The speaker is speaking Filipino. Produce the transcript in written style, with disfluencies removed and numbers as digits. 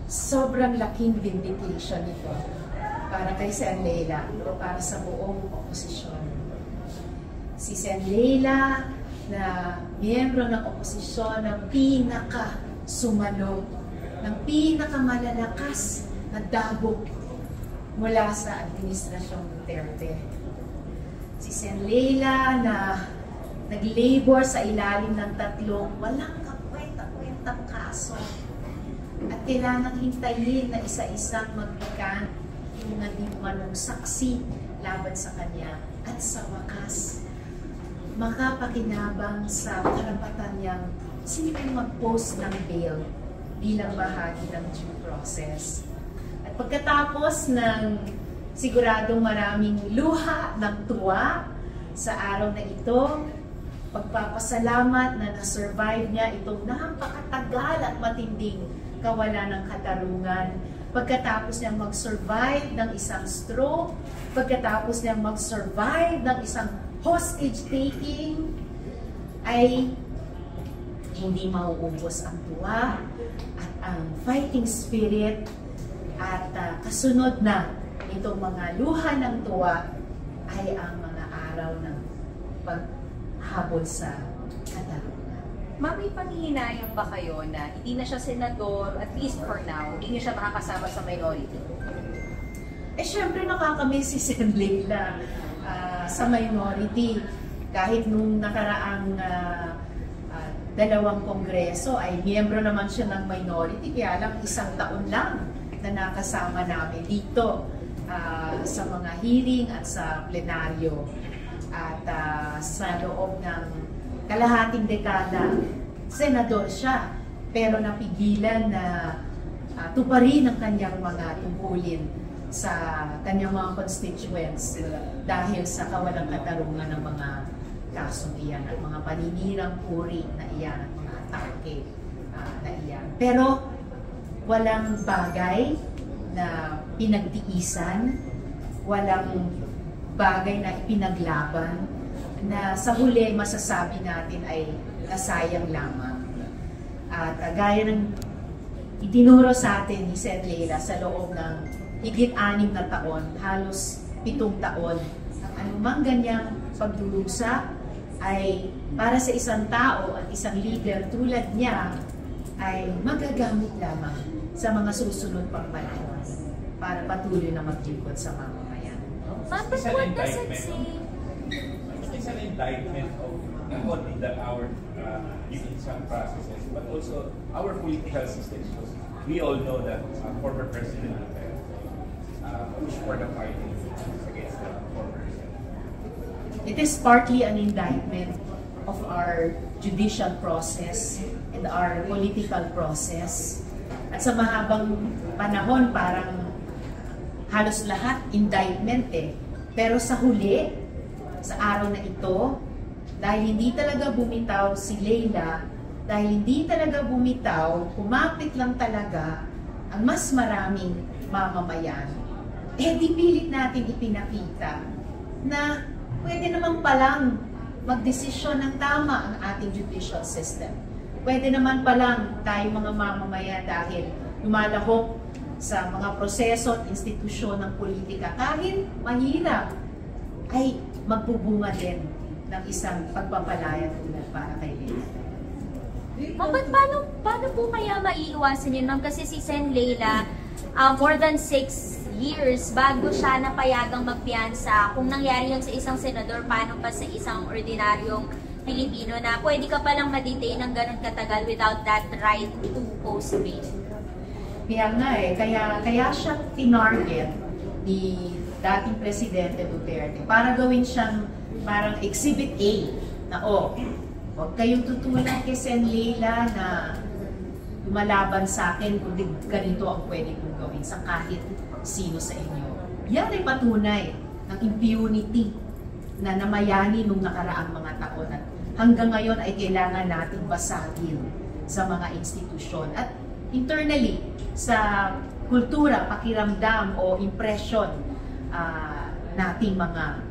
sobrang laking vindication nito para kay Sen. Leila, no? Para sa buong oposisyon. Si Sen. Leila na miyembro ng oposisyon ng pinaka-sumalo, ng pinaka-malalakas na dagok mula sa Administrasyong Duterte. Si Sen. Leila na nag-labor sa ilalim ng tatlong walang kakwenta-kwentang kaso at kailangang hintayin na isa-isang magbikan yung naging manong saksi laban sa kanya at sa wakas makapakinabang sa karapatan niyang simpleng mag-post ng bail bilang bahagi ng due process. At pagkatapos ng siguradong maraming luha ng tuwa sa araw na ito, pagpapasalamat na na-survive niya itong napakatagal at matinding kawalan ng katarungan, pagkatapos niya mag-survive ng isang stroke, pagkatapos niya mag-survive ng isang hostage-taking, ay hindi mauubos ang tuwa at ang fighting spirit at kasunod na itong mga luha ng tuwa ay ang mga araw ng paghabol sa katarungan. Ma'am, may panghihinayang ba kayo na hindi na siya senador, at least for now, hindi niya siya makakasama sa minority? Syempre nakakamiss si Sen. Leila sa minority. Kahit nung nakaraang dalawang kongreso ay miyembro naman siya ng minority, kaya lang isang taon lang na nakasama namin dito sa mga hearing at sa plenaryo. At sa loob ng kalahating dekada, senador siya, pero napigilan na tuparin ang kanyang mga tungkulin sa kanyang mga constituents dahil sa kawalang katarungan ng mga kasong iyan at mga paninirang puri na iyan at mga atake na iyan. Pero walang bagay na pinagtiisan, walang bagay na ipinaglaban na sa huli masasabi natin ay nasayang lamang. At gaya ng itinuro sa atin ni Sen. Leila sa loob ng higit 6 na taon, halos 7 taon, ang anumang ganyang pagdurusa ay para sa isang tao at isang leader tulad niya ay magagamit lamang sa mga susunod pang panahon para patuloy na maglingkod sa mamamayan. But what does it say? It's an indictment of not only that our judicial processes, but also our political system. We all know that former President Duterte pushed for the fight against the former president. It is partly an indictment of our judicial process and our political process. At sa mahabang panahon, parang halos lahat indictment eh. Pero sa huli, sa araw na ito, dahil hindi talaga bumitaw si Leila, dahil hindi talaga bumitaw, kumapit lang talaga ang mas maraming mamamayan, di pilit natin ipinakita na pwede naman palang magdesisyon ng tama ang ating judicial system. Pwede naman palang tayo mga mamamayan dahil lumalahok sa mga proseso at institusyon ng politika, kahit mahirap, ay magbubunga din ng isang pagpapalaya tulad para kay Leila. But paano po kaya maiiwasan yun, ma'am? Kasi si Sen. Leila, more than 6 years bago siya napayagang magpiyansa. Kung nangyari yun sa isang senador, paano pa sa isang ordinaryong Pilipino na pwede ka palang ma-detain ng ganun katagal without that right to post bail? Kaya nga kaya siya tinarget ni dating Presidente Duterte para gawin siyang parang Exhibit A na huwag kayong tutulan kay Sen. Leila na lumalaban sa akin kung ganito ang pwede kong gawin sa kahit sino sa inyo. Yan ay patunay ng impunity na namayani nung nakaraang mga taon at hanggang ngayon ay kailangan nating basagin sa mga institusyon at internally sa kultura, pakiramdam o impression nating mga